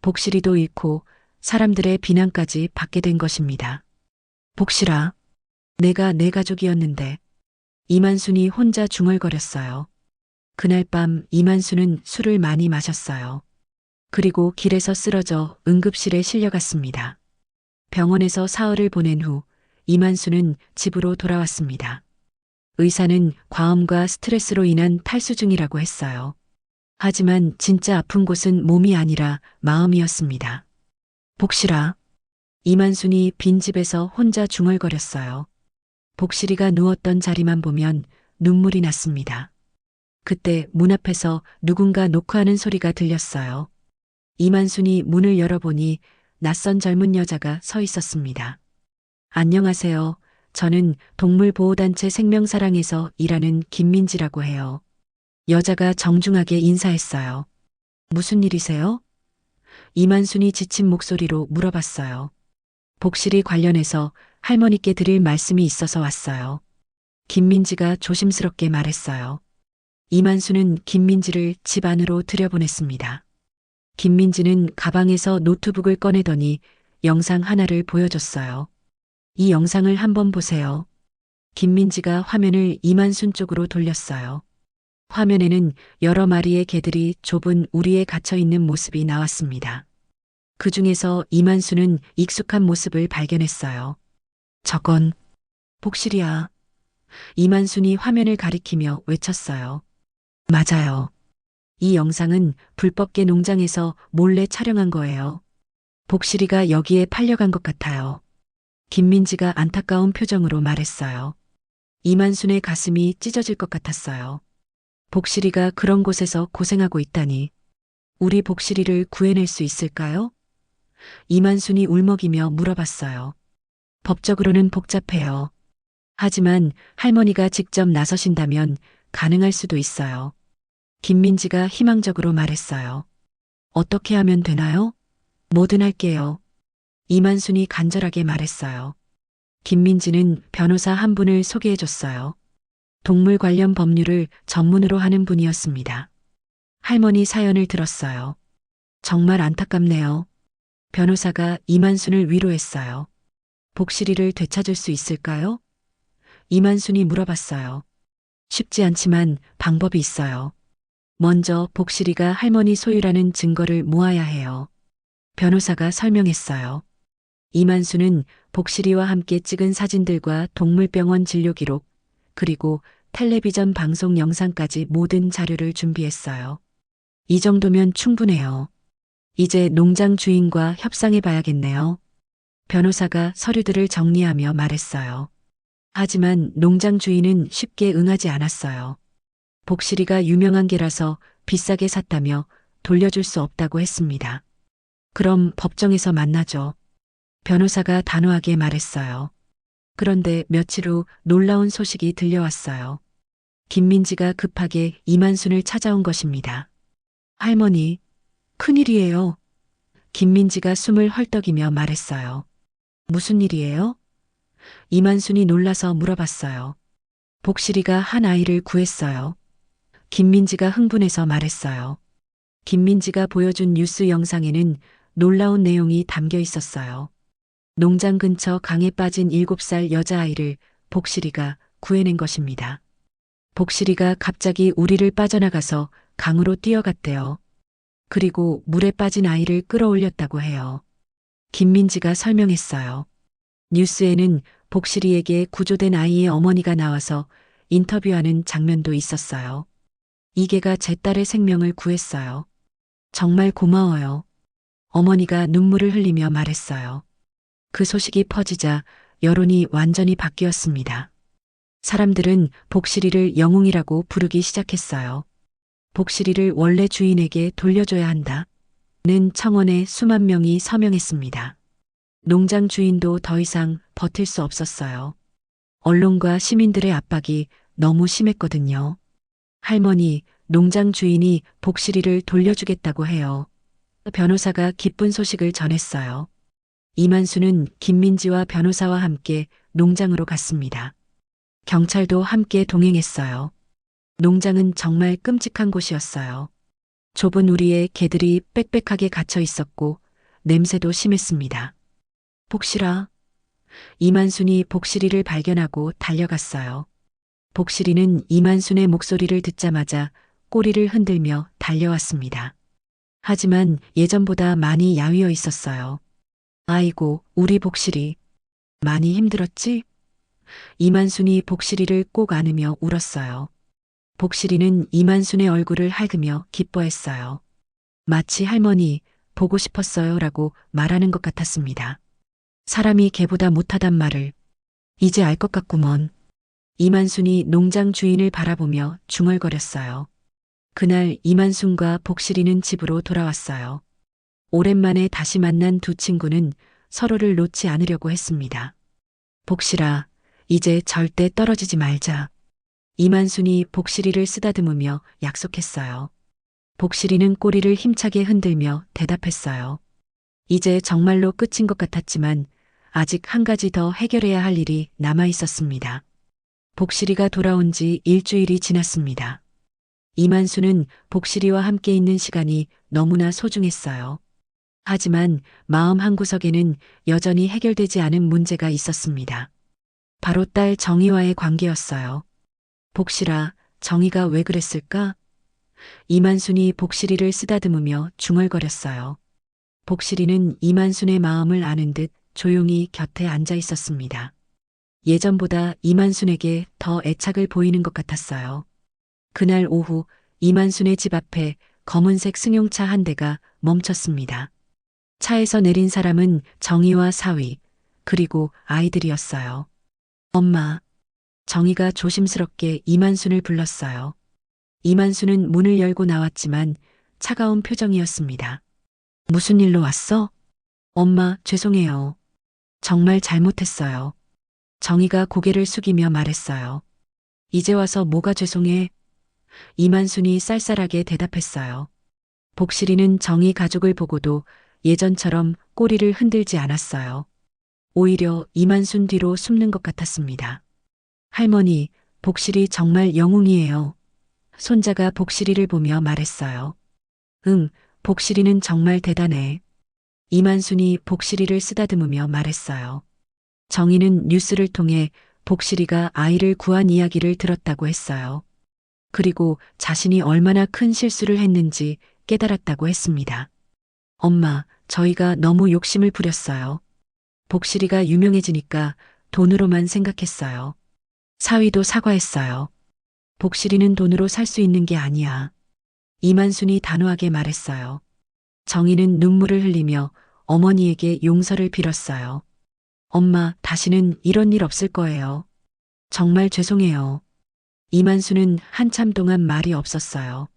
복실이도 잃고 사람들의 비난까지 받게 된 것입니다. 복실아, 내가 내 가족이었는데. 이만순이 혼자 중얼거렸어요. 그날 밤 이만순은 술을 많이 마셨어요. 그리고 길에서 쓰러져 응급실에 실려갔습니다. 병원에서 사흘을 보낸 후 이만순은 집으로 돌아왔습니다. 의사는 과음과 스트레스로 인한 탈수증이라고 했어요. 하지만 진짜 아픈 곳은 몸이 아니라 마음이었습니다. 복실아. 이만순이 빈집에서 혼자 중얼거렸어요. 복실이가 누웠던 자리만 보면 눈물이 났습니다. 그때 문 앞에서 누군가 녹화하는 소리가 들렸어요. 이만순이 문을 열어보니 낯선 젊은 여자가 서 있었습니다. 안녕하세요. 저는 동물보호단체 생명사랑에서 일하는 김민지라고 해요. 여자가 정중하게 인사했어요. 무슨 일이세요? 이만순이 지친 목소리로 물어봤어요. 복실이 관련해서 할머니께 드릴 말씀이 있어서 왔어요. 김민지가 조심스럽게 말했어요. 이만수는 김민지를 집 안으로 들여보냈습니다. 김민지는 가방에서 노트북을 꺼내더니 영상 하나를 보여줬어요. 이 영상을 한번 보세요. 김민지가 화면을 이만순 쪽으로 돌렸어요. 화면에는 여러 마리의 개들이 좁은 우리에 갇혀 있는 모습이 나왔습니다. 그 중에서 이만수는 익숙한 모습을 발견했어요. 저건 복실이야. 이만순이 화면을 가리키며 외쳤어요. 맞아요. 이 영상은 불법계 농장에서 몰래 촬영한 거예요. 복실이가 여기에 팔려간 것 같아요. 김민지가 안타까운 표정으로 말했어요. 이만순의 가슴이 찢어질 것 같았어요. 복실이가 그런 곳에서 고생하고 있다니. 우리 복실이를 구해낼 수 있을까요? 이만순이 울먹이며 물어봤어요. 법적으로는 복잡해요. 하지만 할머니가 직접 나서신다면 가능할 수도 있어요. 김민지가 희망적으로 말했어요. 어떻게 하면 되나요? 뭐든 할게요. 이만순이 간절하게 말했어요. 김민지는 변호사 한 분을 소개해줬어요. 동물 관련 법률을 전문으로 하는 분이었습니다. 할머니 사연을 들었어요. 정말 안타깝네요. 변호사가 이만순을 위로했어요. 복실이를 되찾을 수 있을까요? 이만순이 물어봤어요. 쉽지 않지만 방법이 있어요. 먼저 복실이가 할머니 소유라는 증거를 모아야 해요. 변호사가 설명했어요. 이만수는 복실이와 함께 찍은 사진들과 동물병원 진료 기록, 그리고 텔레비전 방송 영상까지 모든 자료를 준비했어요. 이 정도면 충분해요. 이제 농장 주인과 협상해 봐야겠네요. 변호사가 서류들을 정리하며 말했어요. 하지만 농장 주인은 쉽게 응하지 않았어요. 복실이가 유명한 개라서 비싸게 샀다며 돌려줄 수 없다고 했습니다. 그럼 법정에서 만나죠. 변호사가 단호하게 말했어요. 그런데 며칠 후 놀라운 소식이 들려왔어요. 김민지가 급하게 이만순을 찾아온 것입니다. 할머니, 큰일이에요. 김민지가 숨을 헐떡이며 말했어요. 무슨 일이에요? 이만순이 놀라서 물어봤어요. 복실이가 한 아이를 구했어요. 김민지가 흥분해서 말했어요. 김민지가 보여준 뉴스 영상에는 놀라운 내용이 담겨 있었어요. 농장 근처 강에 빠진 7살 여자아이를 복실이가 구해낸 것입니다. 복실이가 갑자기 우리를 빠져나가서 강으로 뛰어갔대요. 그리고 물에 빠진 아이를 끌어올렸다고 해요. 김민지가 설명했어요. 뉴스에는 복실이에게 구조된 아이의 어머니가 나와서 인터뷰하는 장면도 있었어요. 이 개가 제 딸의 생명을 구했어요. 정말 고마워요. 어머니가 눈물을 흘리며 말했어요. 그 소식이 퍼지자 여론이 완전히 바뀌었습니다. 사람들은 복실이를 영웅이라고 부르기 시작했어요. 복실이를 원래 주인에게 돌려줘야 한다. 는 청원에 수만 명이 서명했습니다. 농장 주인도 더 이상 버틸 수 없었어요. 언론과 시민들의 압박이 너무 심했거든요. 할머니, 농장 주인이 복실이를 돌려주겠다고 해요. 변호사가 기쁜 소식을 전했어요. 이만수는 김민지와 변호사와 함께 농장으로 갔습니다. 경찰도 함께 동행했어요. 농장은 정말 끔찍한 곳이었어요. 좁은 우리에 개들이 빽빽하게 갇혀 있었고 냄새도 심했습니다. 복실아. 이만순이 복실이를 발견하고 달려갔어요. 복실이는 이만순의 목소리를 듣자마자 꼬리를 흔들며 달려왔습니다. 하지만 예전보다 많이 야위어 있었어요. 아이고, 우리 복실이. 많이 힘들었지? 이만순이 복실이를 꼭 안으며 울었어요. 복실이는 이만순의 얼굴을 핥으며 기뻐했어요. 마치 할머니, 보고 싶었어요 라고 말하는 것 같았습니다. 사람이 개보다 못하단 말을 이제 알 것 같구먼. 이만순이 농장 주인을 바라보며 중얼거렸어요. 그날 이만순과 복실이는 집으로 돌아왔어요. 오랜만에 다시 만난 두 친구는 서로를 놓지 않으려고 했습니다. 복실아, 이제 절대 떨어지지 말자. 이만순이 복실이를 쓰다듬으며 약속했어요. 복실이는 꼬리를 힘차게 흔들며 대답했어요. 이제 정말로 끝인 것 같았지만 아직 한 가지 더 해결해야 할 일이 남아 있었습니다. 복실이가 돌아온 지 일주일이 지났습니다. 이만수는 복실이와 함께 있는 시간이 너무나 소중했어요. 하지만 마음 한구석에는 여전히 해결되지 않은 문제가 있었습니다. 바로 딸 정희와의 관계였어요. 복실아, 정희가 왜 그랬을까? 이만순이 복실이를 쓰다듬으며 중얼거렸어요. 복실이는 이만순의 마음을 아는 듯 조용히 곁에 앉아 있었습니다. 예전보다 이만순에게 더 애착을 보이는 것 같았어요. 그날 오후 이만순의 집 앞에 검은색 승용차 한 대가 멈췄습니다. 차에서 내린 사람은 정희와 사위, 그리고 아이들이었어요. 엄마. 정희가 조심스럽게 이만순을 불렀어요. 이만순은 문을 열고 나왔지만 차가운 표정이었습니다. 무슨 일로 왔어? 엄마, 죄송해요. 정말 잘못했어요. 정희가 고개를 숙이며 말했어요. 이제 와서 뭐가 죄송해? 이만순이 쌀쌀하게 대답했어요. 복실이는 정희 가족을 보고도 예전처럼 꼬리를 흔들지 않았어요. 오히려 이만순 뒤로 숨는 것 같았습니다. 할머니, 복실이 정말 영웅이에요. 손자가 복실이를 보며 말했어요. 응, 복실이는 정말 대단해. 이만순이 복실이를 쓰다듬으며 말했어요. 정희는 뉴스를 통해 복실이가 아이를 구한 이야기를 들었다고 했어요. 그리고 자신이 얼마나 큰 실수를 했는지 깨달았다고 했습니다. 엄마, 저희가 너무 욕심을 부렸어요. 복실이가 유명해지니까 돈으로만 생각했어요. 사위도 사과했어요. 복실이는 돈으로 살 수 있는 게 아니야. 이만순이 단호하게 말했어요. 정희는 눈물을 흘리며 어머니에게 용서를 빌었어요. 엄마, 다시는 이런 일 없을 거예요. 정말 죄송해요. 이만수는 한참 동안 말이 없었어요.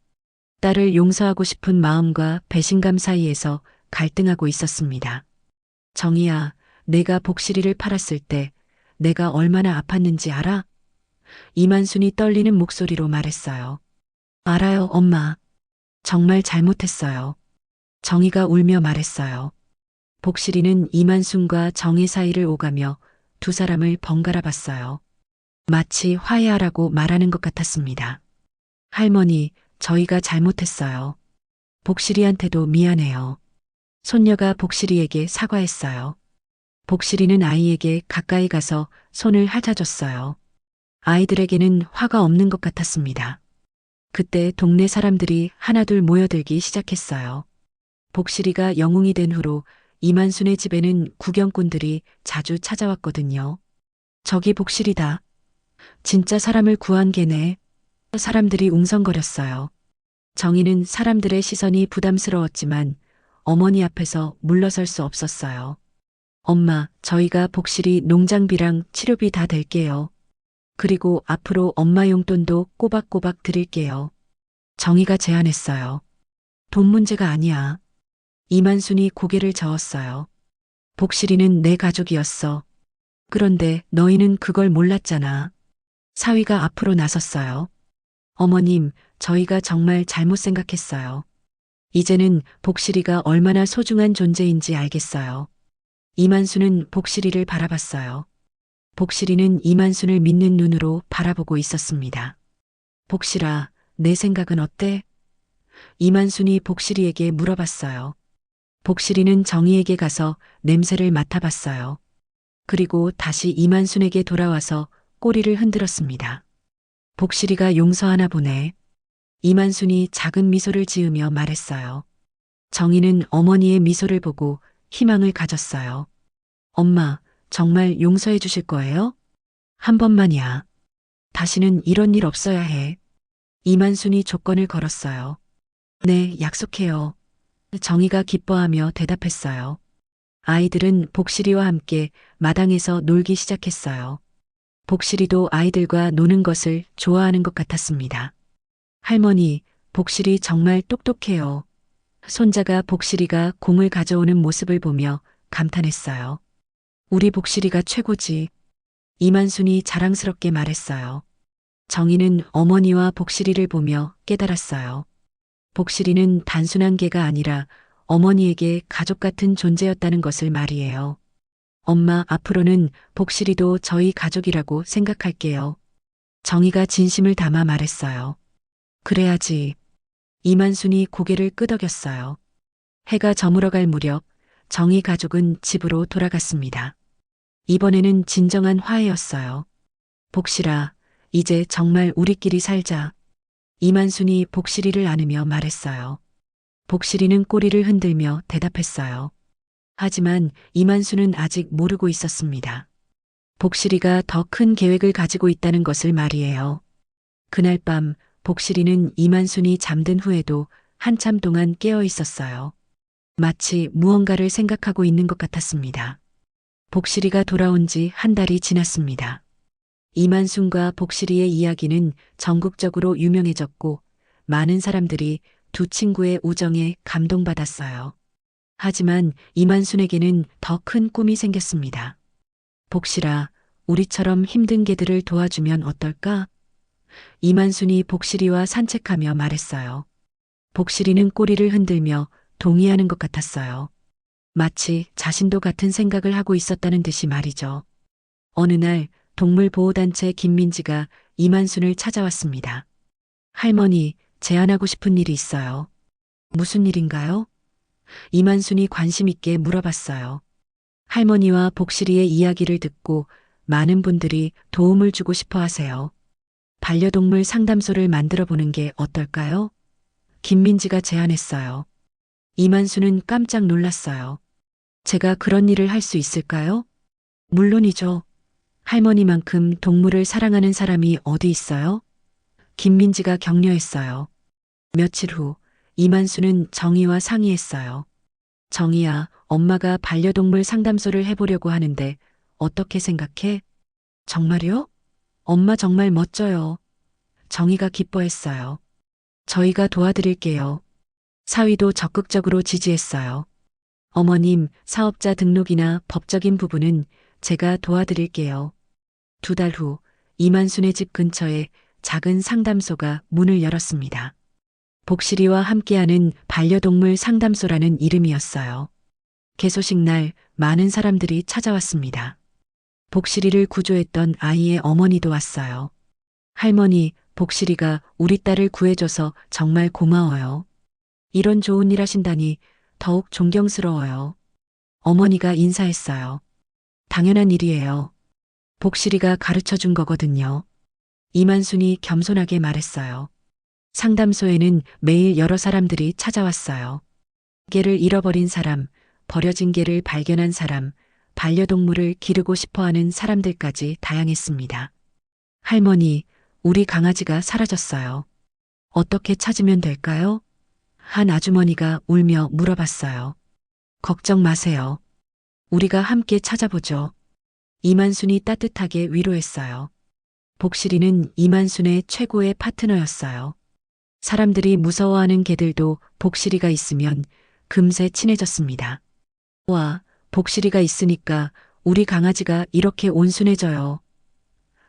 딸을 용서하고 싶은 마음과 배신감 사이에서 갈등하고 있었습니다. 정희야, 내가 복실이를 팔았을 때 내가 얼마나 아팠는지 알아? 이만순이 떨리는 목소리로 말했어요. 알아요, 엄마. 정말 잘못했어요. 정희가 울며 말했어요. 복실이는 이만순과 정희 사이를 오가며 두 사람을 번갈아 봤어요. 마치 화해하라고 말하는 것 같았습니다. 할머니, 저희가 잘못했어요. 복실이한테도 미안해요. 손녀가 복실이에게 사과했어요. 복실이는 아이에게 가까이 가서 손을 핥아줬어요. 아이들에게는 화가 없는 것 같았습니다. 그때 동네 사람들이 하나둘 모여들기 시작했어요. 복실이가 영웅이 된 후로 이만순의 집에는 구경꾼들이 자주 찾아왔거든요. 저기 복실이다. 진짜 사람을 구한 개네. 사람들이 웅성거렸어요. 정희는 사람들의 시선이 부담스러웠지만 어머니 앞에서 물러설 수 없었어요. 엄마, 저희가 복실이 농장비랑 치료비 다 댈게요. 그리고 앞으로 엄마 용돈도 꼬박꼬박 드릴게요. 정희가 제안했어요. 돈 문제가 아니야. 이만순이 고개를 저었어요. 복실이는 내 가족이었어. 그런데 너희는 그걸 몰랐잖아. 사위가 앞으로 나섰어요. 어머님, 저희가 정말 잘못 생각했어요. 이제는 복실이가 얼마나 소중한 존재인지 알겠어요. 이만수는 복실이를 바라봤어요. 복실이는 이만순을 믿는 눈으로 바라보고 있었습니다. 복실아, 내 생각은 어때? 이만순이 복실이에게 물어봤어요. 복실이는 정희에게 가서 냄새를 맡아봤어요. 그리고 다시 이만순에게 돌아와서 꼬리를 흔들었습니다. 복실이가 용서하나 보네. 이만순이 작은 미소를 지으며 말했어요. 정희는 어머니의 미소를 보고 희망을 가졌어요. 엄마, 정말 용서해 주실 거예요? 한 번만이야. 다시는 이런 일 없어야 해. 이만순이 조건을 걸었어요. 네, 약속해요. 정희가 기뻐하며 대답했어요. 아이들은 복실이와 함께 마당에서 놀기 시작했어요. 복실이도 아이들과 노는 것을 좋아하는 것 같았습니다. 할머니, 복실이 정말 똑똑해요. 손자가 복실이가 공을 가져오는 모습을 보며 감탄했어요. 우리 복실이가 최고지. 이만순이 자랑스럽게 말했어요. 정희는 어머니와 복실이를 보며 깨달았어요. 복실이는 단순한 개가 아니라 어머니에게 가족 같은 존재였다는 것을 말이에요. 엄마, 앞으로는 복실이도 저희 가족이라고 생각할게요. 정희가 진심을 담아 말했어요. 그래야지. 이만순이 고개를 끄덕였어요. 해가 저물어갈 무렵 정희 가족은 집으로 돌아갔습니다. 이번에는 진정한 화해였어요. 복실아, 이제 정말 우리끼리 살자. 이만순이 복실이를 안으며 말했어요. 복실이는 꼬리를 흔들며 대답했어요. 하지만 이만순은 아직 모르고 있었습니다. 복실이가 더 큰 계획을 가지고 있다는 것을 말이에요. 그날 밤 복실이는 이만순이 잠든 후에도 한참 동안 깨어 있었어요. 마치 무언가를 생각하고 있는 것 같았습니다. 복실이가 돌아온 지 한 달이 지났습니다. 이만순과 복실이의 이야기는 전국적으로 유명해졌고 많은 사람들이 두 친구의 우정에 감동받았어요. 하지만 이만순에게는 더 큰 꿈이 생겼습니다. 복실아, 우리처럼 힘든 개들을 도와주면 어떨까? 이만순이 복실이와 산책하며 말했어요. 복실이는 꼬리를 흔들며 동의하는 것 같았어요. 마치 자신도 같은 생각을 하고 있었다는 듯이 말이죠. 어느 날 동물보호단체 김민지가 이만순을 찾아왔습니다. 할머니, 제안하고 싶은 일이 있어요. 무슨 일인가요? 이만순이 관심 있게 물어봤어요. 할머니와 복실이의 이야기를 듣고 많은 분들이 도움을 주고 싶어 하세요. 반려동물 상담소를 만들어 보는 게 어떨까요? 김민지가 제안했어요. 이만순은 깜짝 놀랐어요. 제가 그런 일을 할 수 있을까요? 물론이죠. 할머니만큼 동물을 사랑하는 사람이 어디 있어요? 김민지가 격려했어요. 며칠 후 이만수는 정희와 상의했어요. 정희야, 엄마가 반려동물 상담소를 해보려고 하는데 어떻게 생각해? 정말요? 엄마 정말 멋져요. 정희가 기뻐했어요. 저희가 도와드릴게요. 사위도 적극적으로 지지했어요. 어머님, 사업자 등록이나 법적인 부분은 제가 도와드릴게요. 2달 후 이만순의 집 근처에 작은 상담소가 문을 열었습니다. 복실이와 함께하는 반려동물 상담소라는 이름이었어요. 개소식 날 많은 사람들이 찾아왔습니다. 복실이를 구조했던 아이의 어머니도 왔어요. 할머니, 복실이가 우리 딸을 구해줘서 정말 고마워요. 이런 좋은 일 하신다니 더욱 존경스러워요. 어머니가 인사했어요. 당연한 일이에요. 복실이가 가르쳐 준 거거든요. 이만순이 겸손하게 말했어요. 상담소에는 매일 여러 사람들이 찾아왔어요. 개를 잃어버린 사람, 버려진 개를 발견한 사람, 반려동물을 기르고 싶어하는 사람들까지 다양했습니다. 할머니, 우리 강아지가 사라졌어요. 어떻게 찾으면 될까요? 한 아주머니가 울며 물어봤어요. 걱정 마세요. 우리가 함께 찾아보죠. 이만순이 따뜻하게 위로했어요. 복실이는 이만순의 최고의 파트너였어요. 사람들이 무서워하는 개들도 복실이가 있으면 금세 친해졌습니다. 와, 복실이가 있으니까 우리 강아지가 이렇게 온순해져요.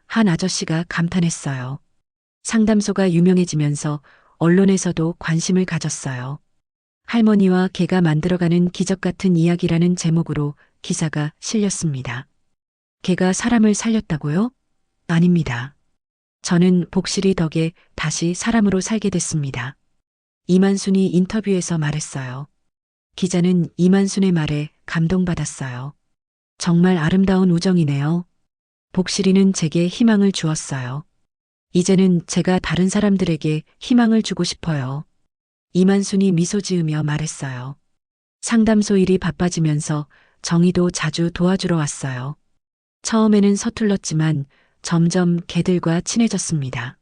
한 아저씨가 감탄했어요. 상담소가 유명해지면서 언론에서도 관심을 가졌어요. 할머니와 개가 만들어가는 기적 같은 이야기라는 제목으로 기사가 실렸습니다. 개가 사람을 살렸다고요? 아닙니다. 저는 복실이 덕에 다시 사람으로 살게 됐습니다. 이만순이 인터뷰에서 말했어요. 기자는 이만순의 말에 감동받았어요. 정말 아름다운 우정이네요. 복실이는 제게 희망을 주었어요. 이제는 제가 다른 사람들에게 희망을 주고 싶어요. 이만순이 미소 지으며 말했어요. 상담소 일이 바빠지면서 정희도 자주 도와주러 왔어요. 처음에는 서툴렀지만 점점 개들과 친해졌습니다.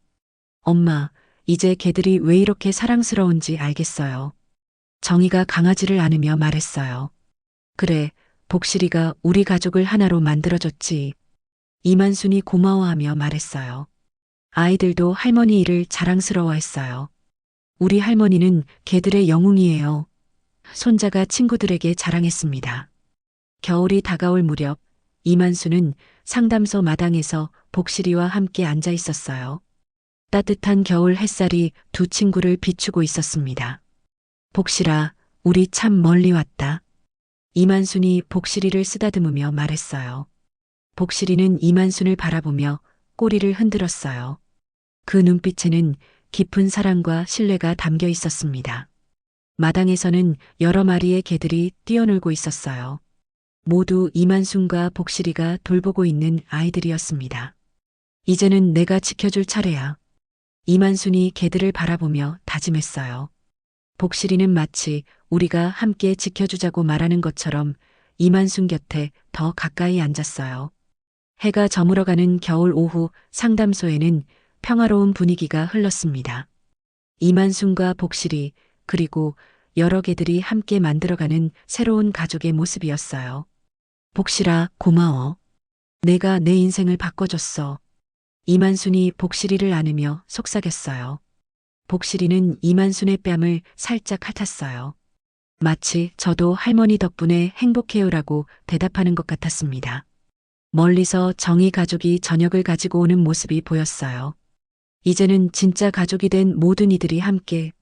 엄마, 이제 개들이 왜 이렇게 사랑스러운지 알겠어요. 정희가 강아지를 안으며 말했어요. 그래, 복실이가 우리 가족을 하나로 만들어줬지. 이만순이 고마워하며 말했어요. 아이들도 할머니 일을 자랑스러워했어요. 우리 할머니는 개들의 영웅이에요. 손자가 친구들에게 자랑했습니다. 겨울이 다가올 무렵 이만수는 상담소 마당에서 복실이와 함께 앉아 있었어요. 따뜻한 겨울 햇살이 두 친구를 비추고 있었습니다. 복실아, 우리 참 멀리 왔다. 이만순이 복실이를 쓰다듬으며 말했어요. 복실이는 이만순을 바라보며 꼬리를 흔들었어요. 그 눈빛에는 깊은 사랑과 신뢰가 담겨 있었습니다. 마당에서는 여러 마리의 개들이 뛰어놀고 있었어요. 모두 이만순과 복실이가 돌보고 있는 아이들이었습니다. 이제는 내가 지켜줄 차례야. 이만순이 개들을 바라보며 다짐했어요. 복실이는 마치 우리가 함께 지켜주자고 말하는 것처럼 이만순 곁에 더 가까이 앉았어요. 해가 저물어가는 겨울 오후 상담소에는 평화로운 분위기가 흘렀습니다. 이만순과 복실이 그리고 여러 개들이 함께 만들어가는 새로운 가족의 모습이었어요. 복실아, 고마워. 내가 내 인생을 바꿔줬어. 이만순이 복실이를 안으며 속삭였어요. 복실이는 이만순의 뺨을 살짝 핥았어요. 마치 저도 할머니 덕분에 행복해요라고 대답하는 것 같았습니다. 멀리서 정희 가족이 저녁을 가지고 오는 모습이 보였어요. 이제는 진짜 가족이 된 모든 이들이 함께